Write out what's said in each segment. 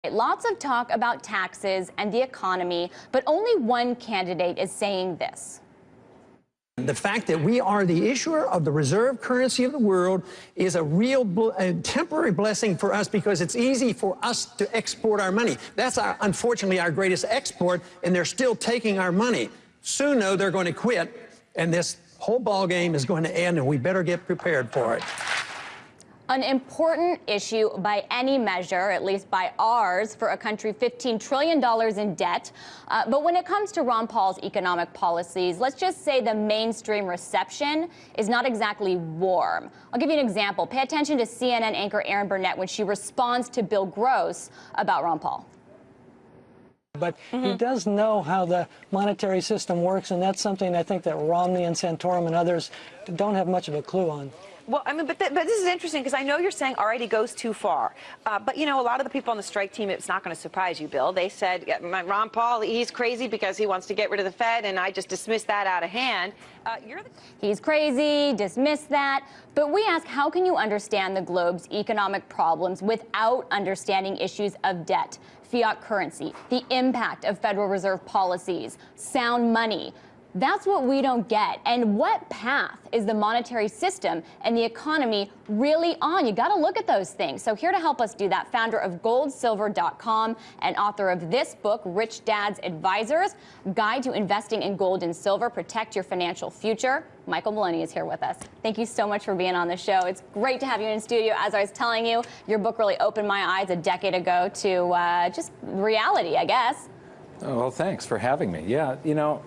Lots of talk about taxes and the economy, but only one candidate is saying this. The fact that we are the issuer of the reserve currency of the world is a real temporary blessing for us because it's easy for us to export our money. That's unfortunately our greatest export, and they're still taking our money. Soon, though, they're going to quit, and this whole ball game is going to end, and we better get prepared for it. An important issue by any measure, at least by ours, for a country $15 trillion in debt. But when it comes to Ron Paul's economic policies, let's just say the mainstream reception is not exactly warm. I'll give you an example. Pay attention to CNN anchor Erin Burnett when she responds to Bill Gross about Ron Paul. But he does know how the monetary system works, and that's something I think that Romney and Santorum and others don't have much of a clue on. Well, I mean, but this is interesting because I know you're saying, all right, he goes too far. But, you know, a lot of the people on the strike team, it's not going to surprise you, Bill. They said, Ron Paul, he's crazy because he wants to get rid of the Fed, and I just dismissed that out of hand. He's crazy, dismiss that. But we ask, how can you understand the globe's economic problems without understanding issues of debt, fiat currency, the impact of Federal Reserve policies, sound money? That's what we don't get. And what path is the monetary system and the economy really on? You got to look at those things. So here to help us do that, founder of goldsilver.com and author of this book, Rich Dad's Advisors, Guide to Investing in Gold and Silver, Protect Your Financial Future. Michael Maloney is here with us. Thank you so much for being on the show. It's great to have you in studio. As I was telling you, your book really opened my eyes a decade ago to just reality, I guess. Oh, well, thanks for having me. Yeah, you know,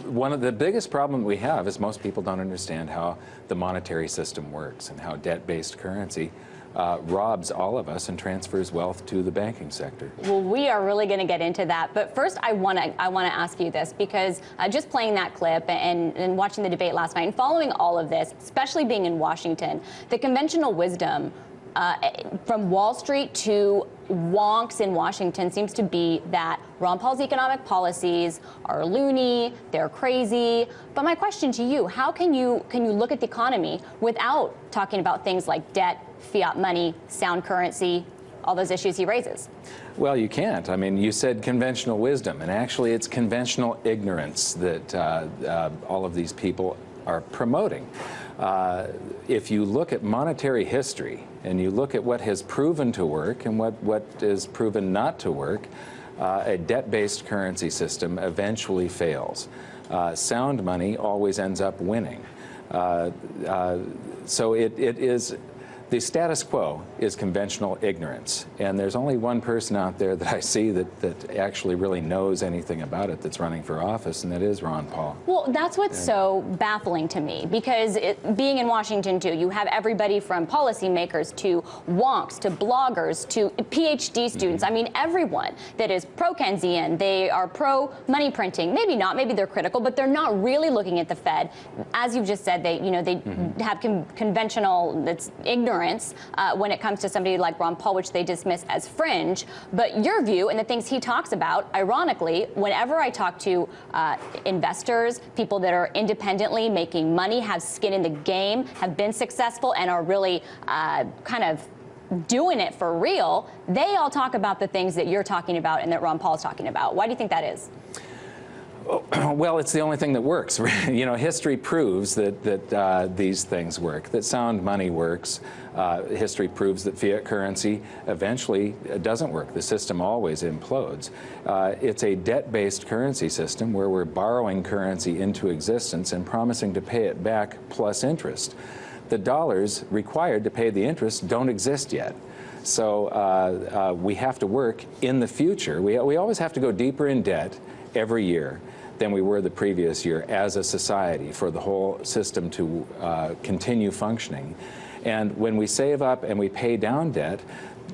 one of the biggest problems we have is most people don't understand how the monetary system works and how debt-based currency robs all of us and transfers wealth to the banking sector. Well, we are really going to get into that. But first, I want to ask you this, because just playing that clip and watching the debate last night and following all of this, especially being in Washington, the conventional wisdom from Wall Street to wonks in Washington seems to be that Ron Paul's economic policies are loony, they're crazy. But my question to you, how can you look at the economy without talking about things like debt, fiat money, sound currency, all those issues he raises? Well, you can't. I mean, you said conventional wisdom, and actually it's conventional ignorance that all of these people are promoting. If you look at monetary history and you look at what has proven to work and what is proven not to work, a debt-based currency system eventually fails. Sound money always ends up winning. So it is, the status quo is conventional ignorance, and there's only one person out there that I see that actually really knows anything about it that's running for office, and that is Ron Paul. Well, that's what's so baffling to me, because being in Washington too, you have everybody from policymakers to wonks to bloggers to PhD students. I mean, everyone that is pro-Keynesian, they are pro-money printing. Maybe not, maybe they're critical, but they're not really looking at the Fed. As you just said, they have conventional, that's ignorant. When it comes to somebody like Ron Paul, which they dismiss as fringe. But your view and the things he talks about, ironically, whenever I talk to investors, people that are independently making money, have skin in the game, have been successful, and are really kind of doing it for real, they all talk about the things that you're talking about and that Ron Paul's talking about. Why do you think that is? Well, it's the only thing that works. You know, history proves that these things work, that sound money works. History proves that fiat currency eventually doesn't work. The system always implodes. It's a debt-based currency system where we're borrowing currency into existence and promising to pay it back plus interest. The dollars required to pay the interest don't exist yet. So we have to work in the future. We always have to go deeper in debt every year than we were the previous year as a society for the whole system to continue functioning. And when we save up and we pay down debt,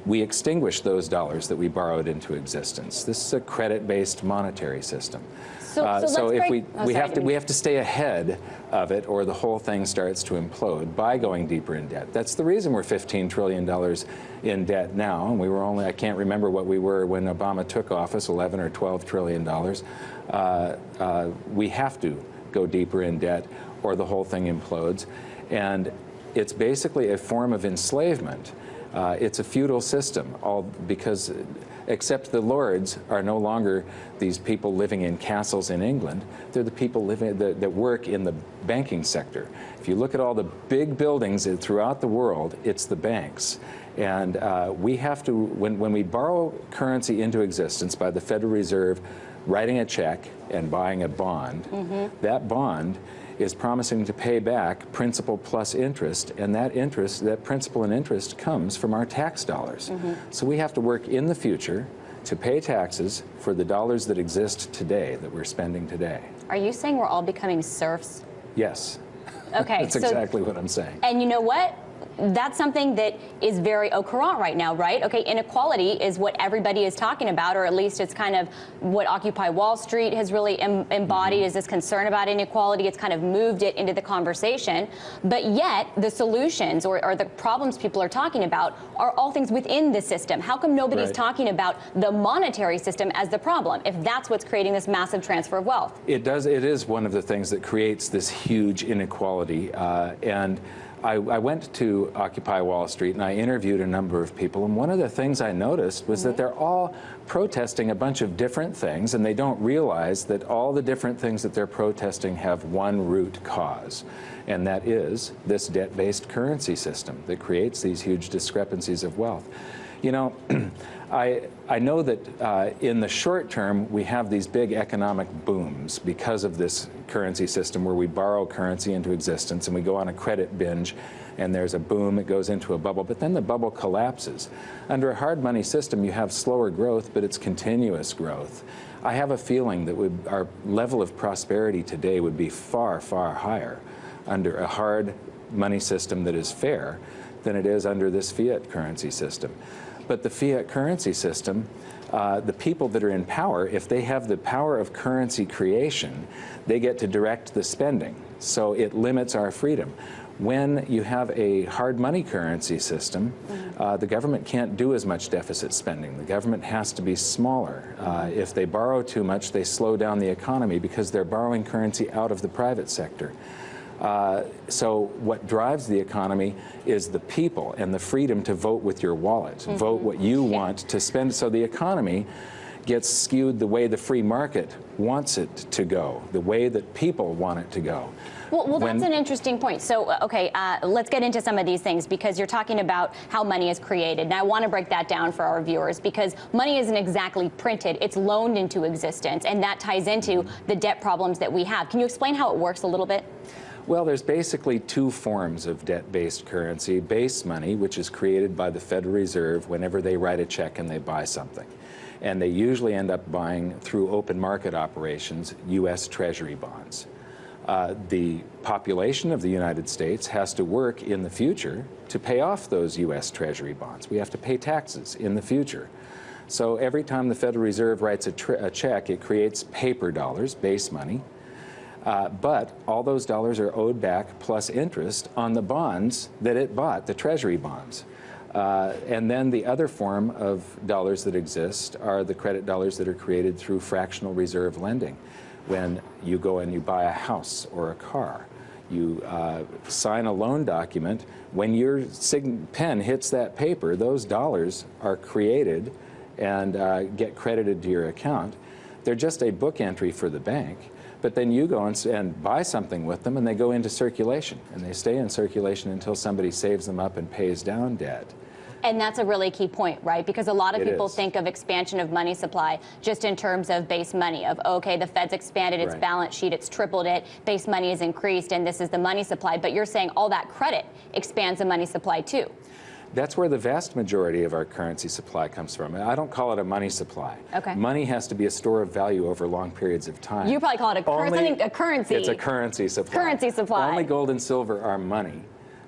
we extinguish those dollars that we borrowed into existence. This is a credit-based monetary system. So if we have to stay ahead of it, or the whole thing starts to implode by going deeper in debt. That's the reason we're $15 trillion in debt now, and we were only, I can't remember what we were when Obama took office, 11 or 12 trillion dollars. We have to go deeper in debt, or the whole thing implodes, and it's basically a form of enslavement. It's a feudal system, all because except the lords are no longer these people living in castles in England. They're the people living that work in the banking sector. If you look at all the big buildings throughout the world, it's the banks. And we have to, when we borrow currency into existence by the Federal Reserve writing a check and buying a bond, that bond is promising to pay back principal plus interest, and that interest, that principal and interest, comes from our tax dollars. So we have to work in the future to pay taxes for the dollars that exist today, that we're spending today. Are you saying we're all becoming serfs? Yes. Okay. That's exactly what I'm saying. And you know what? That's something that is very au courant right now, right? Okay, inequality is what everybody is talking about, or at least it's kind of what Occupy Wall Street has really embodied, is this concern about inequality. It's kind of moved it into the conversation. But yet, the solutions or the problems people are talking about are all things within the system. How come nobody's talking about the monetary system as the problem, if that's what's creating this massive transfer of wealth? It does. It is one of the things that creates this huge inequality. And I went to Occupy Wall Street and I interviewed a number of people, and one of the things I noticed was that they're all protesting a bunch of different things, and they don't realize that all the different things that they're protesting have one root cause, and that is this debt-based currency system that creates these huge discrepancies of wealth. You know, I know that in the short term we have these big economic booms because of this currency system where we borrow currency into existence and we go on a credit binge and there's a boom, it goes into a bubble, but then the bubble collapses. Under a hard money system you have slower growth, but it's continuous growth. I have a feeling that our level of prosperity today would be far, far higher under a hard money system that is fair than it is under this fiat currency system. But the fiat currency system, the people that are in power, if they have the power of currency creation, they get to direct the spending. So it limits our freedom. When you have a hard money currency system, the government can't do as much deficit spending. The government has to be smaller. If they borrow too much, they slow down the economy because they're borrowing currency out of the private sector. So what drives the economy is the people and the freedom to vote with your wallet, vote what you want to spend. So the economy gets skewed the way the free market wants it to go, the way that people want it to go. Well, that's an interesting point. So, okay, let's get into some of these things, because you're talking about how money is created. And I want to break that down for our viewers, because money isn't exactly printed. It's loaned into existence, and that ties into the debt problems that we have. Can you explain how it works a little bit? Well, there's basically two forms of debt-based currency. Base money, which is created by the Federal Reserve whenever they write a check and they buy something. And they usually end up buying, through open market operations, U.S. Treasury bonds. The population of the United States has to work in the future to pay off those U.S. Treasury bonds. We have to pay taxes in the future. So every time the Federal Reserve writes a check, it creates paper dollars, base money. But all those dollars are owed back plus interest on the bonds that it bought, the Treasury bonds. And then the other form of dollars that exist are the credit dollars that are created through fractional reserve lending. When you go and you buy a house or a car, you sign a loan document. When your pen hits that paper, those dollars are created and get credited to your account. They're just a book entry for the bank. But then you go and buy something with them, and they go into circulation, and they stay in circulation until somebody saves them up and pays down debt. And that's a really key point, right? Because a lot of people think of expansion of money supply just in terms of base money, of, okay, the Fed's expanded its balance sheet, it's tripled it, base money is increased, and this is the money supply. But you're saying all that credit expands the money supply too. That's where the vast majority of our currency supply comes from. I don't call it a money supply. Okay. Money has to be a store of value over long periods of time. You probably call it a currency. It's a currency supply. Currency supply. Only gold and silver are money.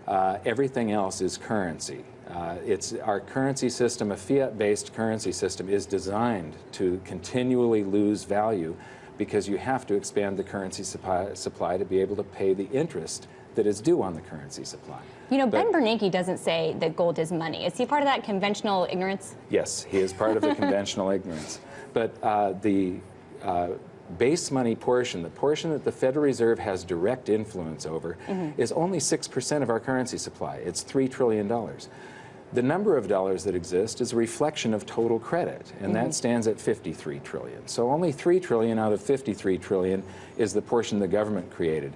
Everything else is currency. Our currency system, a fiat-based currency system, is designed to continually lose value because you have to expand the currency supply to be able to pay the interest that is due on the currency supply. You know, Ben Bernanke doesn't say that gold is money. Is he part of that conventional ignorance? Yes, he is part of the conventional ignorance. But the base money portion, the portion that the Federal Reserve has direct influence over, is only 6% of our currency supply. It's $3 trillion. The number of dollars that exist is a reflection of total credit, and that stands at 53 trillion. So only 3 trillion out of 53 trillion is the portion the government created.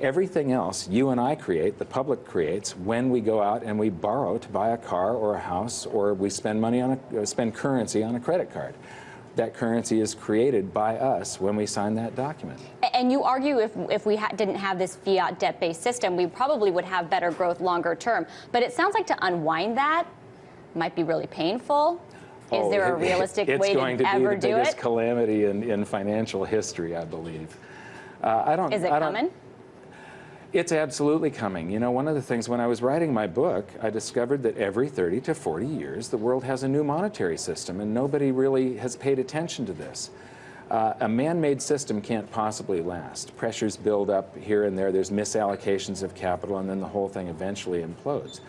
Everything else you and I create, the public creates, when we go out and we borrow to buy a car or a house, or we spend money on spend currency on a credit card. That currency is created by us when we sign that document. And you argue if we didn't have this fiat debt-based system, we probably would have better growth longer term. But it sounds like to unwind that might be really painful. Is there a realistic way to ever do it? It's going to be the biggest calamity in financial history, I believe. Is it coming? It's absolutely coming. You know, one of the things, when I was writing my book, I discovered that every 30 to 40 years, the world has a new monetary system, and nobody really has paid attention to this. A man-made system can't possibly last. Pressures build up here and there. There's misallocations of capital, and then the whole thing eventually implodes.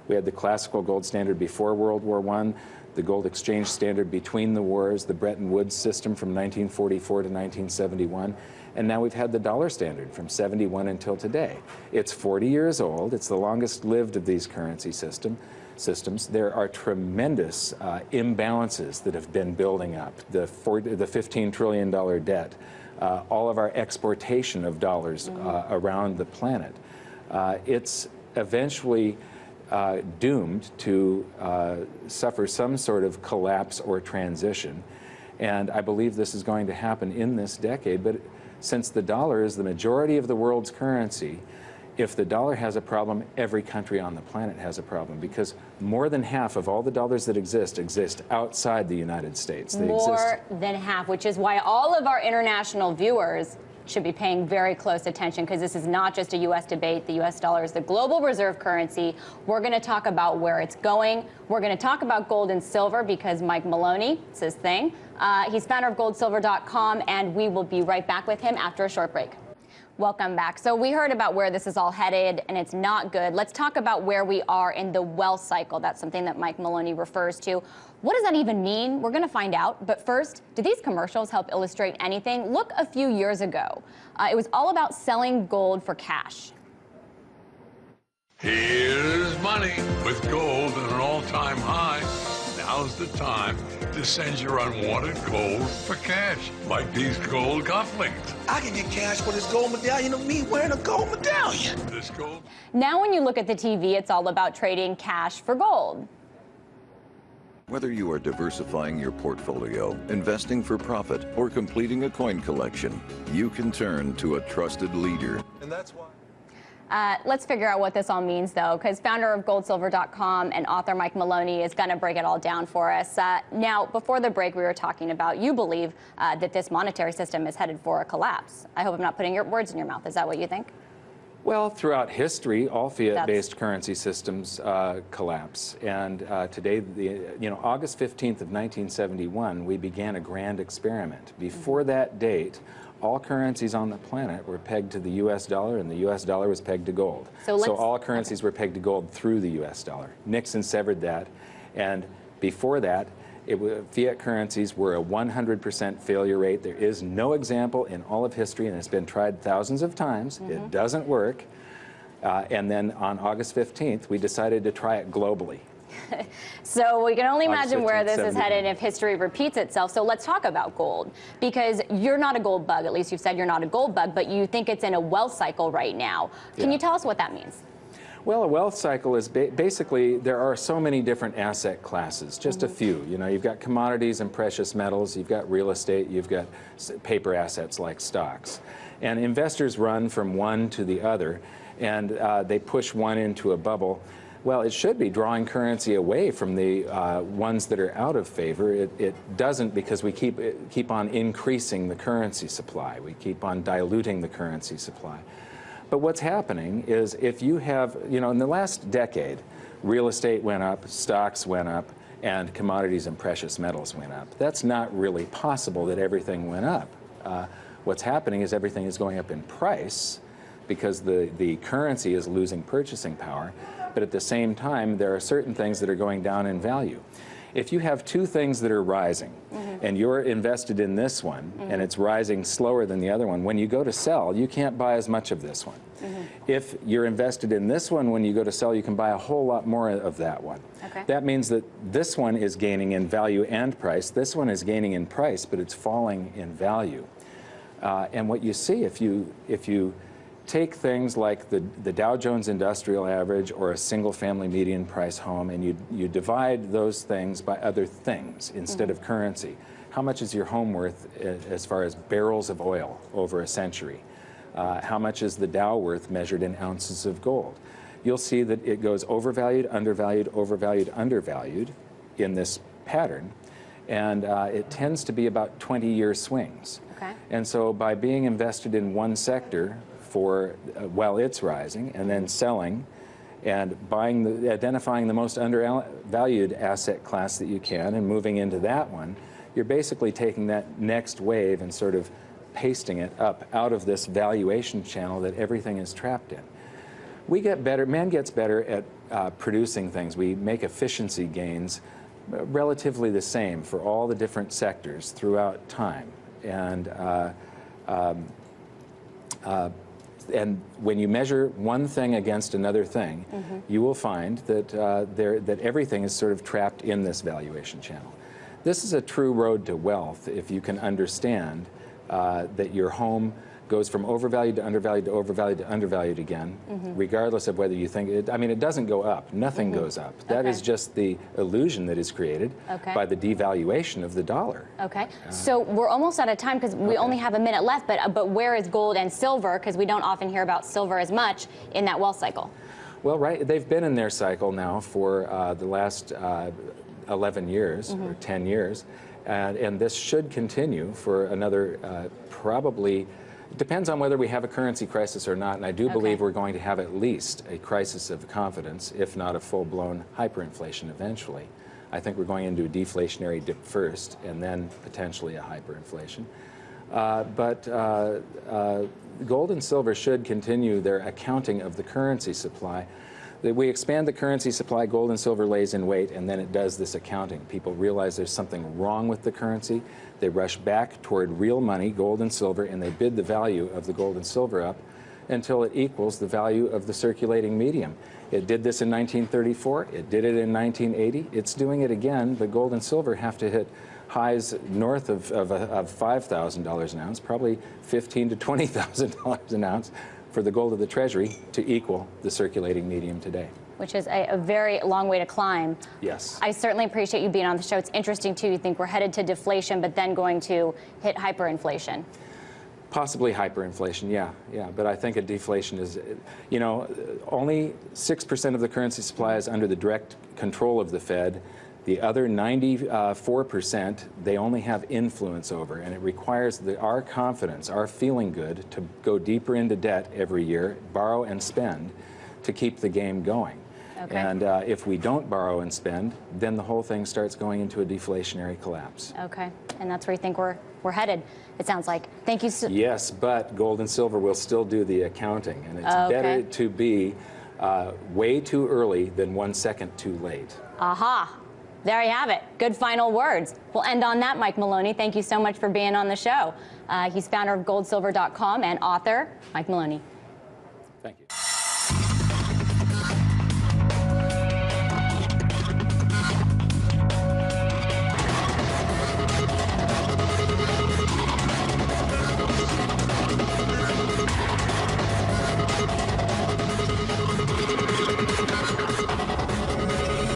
We had the classical gold standard before World War I, the gold exchange standard between the wars, the Bretton Woods system from 1944 to 1971, and now we've had the dollar standard from 71 until today. It's 40 years old. It's the longest lived of these currency systems. There are tremendous imbalances that have been building up. The $15 trillion debt, all of our exportation of dollars around the planet. It's eventually doomed to suffer some sort of collapse or transition. And I believe this is going to happen in this decade. But since the dollar is the majority of the world's currency, if the dollar has a problem, every country on the planet has a problem, because more than half of all the dollars that exist outside the United States. More than half, which is why all of our international viewers should be paying very close attention, because this is not just a U.S. debate. The U.S. dollar is the global reserve currency. We're going to talk about where it's going. We're going to talk about gold and silver, because Mike Maloney, it's his thing. He's founder of goldsilver.com, and we will be right back with him after a short break. Welcome back. So we heard about where this is all headed, and it's not good. Let's talk about where we are in the wealth cycle. That's something that Mike Maloney refers to. What does that even mean? We're going to find out. But first, do these commercials help illustrate anything? Look a few years ago. It was all about selling gold for cash. Here's money with gold at an all-time high. Now's the time to send your unwanted gold for cash, like these gold cufflinks. I can get cash for this gold medallion of me wearing a gold medallion. This gold. Now when you look at the TV, it's all about trading cash for gold. Whether you are diversifying your portfolio, investing for profit, or completing a coin collection, you can turn to a trusted leader. And that's why. Let's figure out what this all means, though, because founder of goldsilver.com and author Mike Maloney is going to break it all down for us. Now, before the break, we were talking about you believe that this monetary system is headed for a collapse. I hope I'm not putting your words in your mouth. Is that what you think? Well, throughout history, all fiat-based currency systems collapse. And today, August 15th of 1971, we began a grand experiment. Before that date, all currencies on the planet were pegged to the U.S. dollar, and the U.S. dollar was pegged to gold. So all currencies were pegged to gold through the U.S. dollar. Nixon severed that, and before that, fiat currencies were a 100% failure rate. There is no example in all of history, and it's been tried thousands of times. It doesn't work. And then on August 15th, we decided to try it globally. So we can only imagine where this is headed if history repeats itself. So let's talk about gold, because you're not a gold bug. At least you've said you're not a gold bug, but you think it's in a wealth cycle right now. Can you tell us what that means? Well, a wealth cycle is basically, there are so many different asset classes, just a few. You know, you've got commodities and precious metals, you've got real estate, you've got paper assets like stocks. And investors run from one to the other, and they push one into a bubble. Well, it should be drawing currency away from the ones that are out of favor. It doesn't, because we keep on increasing the currency supply. We keep on diluting the currency supply. But what's happening is, if you have, in the last decade, real estate went up, stocks went up, and commodities and precious metals went up. That's not really possible that everything went up. What's happening is everything is going up in price, because the currency is losing purchasing power. But at the same time, there are certain things that are going down in value. If you have two things that are rising, and you're invested in this one, and it's rising slower than the other one, when you go to sell, you can't buy as much of this one. If you're invested in this one, when you go to sell, you can buy a whole lot more of that one. Okay. That means that this one is gaining in value and price. This one is gaining in price, but it's falling in value. And what you see if you take things like the Dow Jones Industrial Average or a single-family median price home, and you divide those things by other things instead of currency. How much is your home worth as far as barrels of oil over a century? How much is the Dow worth measured in ounces of gold? You'll see that it goes overvalued, undervalued, overvalued, undervalued in this pattern, and it tends to be about 20-year swings. Okay. And so by being invested in one sector for while it's rising, and then selling and identifying the most undervalued asset class that you can and moving into that one, you're basically taking that next wave and sort of pasting it up out of this valuation channel that everything is trapped in. We get better, man gets better at producing things. We make efficiency gains relatively the same for all the different sectors throughout time. And when you measure one thing against another thing, you will find that, that everything is sort of trapped in this valuation channel. This is a true road to wealth if you can understand that your home goes from overvalued to undervalued to overvalued to undervalued again, regardless of whether you think it, I mean, it doesn't go up. Nothing goes up. That is just the illusion that is created by the devaluation of the dollar. Okay. So we're almost out of time because we only have a minute left, but where is gold and silver? Because we don't often hear about silver as much in that wealth cycle. Well, right, they've been in their cycle now for the last 11 years or 10 years, and this should continue for another probably. It depends on whether we have a currency crisis or not, and I do believe we're going to have at least a crisis of confidence, if not a full-blown hyperinflation eventually. I think we're going into a deflationary dip first, and then potentially a hyperinflation. Gold and silver should continue their accounting of the currency supply. We expand the currency supply, gold and silver lays in wait, and then it does this accounting. People realize there's something wrong with the currency. They rush back toward real money, gold and silver, and they bid the value of the gold and silver up until it equals the value of the circulating medium. It did this in 1934. It did it in 1980. It's doing it again, but gold and silver have to hit highs north of $5,000 an ounce, probably $15,000 to $20,000 an ounce, for the gold of the Treasury to equal the circulating medium today. Which is a very long way to climb. Yes. I certainly appreciate you being on the show. It's interesting, too. You think we're headed to deflation, but then going to hit hyperinflation. Possibly hyperinflation, yeah. But I think a deflation is, you know, only 6% of the currency supply is under the direct control of the Fed. The other 94%, they only have influence over, and it requires our confidence, our feeling good, to go deeper into debt every year, borrow and spend, to keep the game going. Okay. And if we don't borrow and spend, then the whole thing starts going into a deflationary collapse. Okay, and that's where you think we're headed, it sounds like. Thank you so Yes, but gold and silver will still do the accounting, and it's better to be way too early than 1 second too late. Aha. There you have it. Good final words. We'll end on that, Mike Maloney. Thank you so much for being on the show. He's founder of goldsilver.com and author, Mike Maloney. Thank you.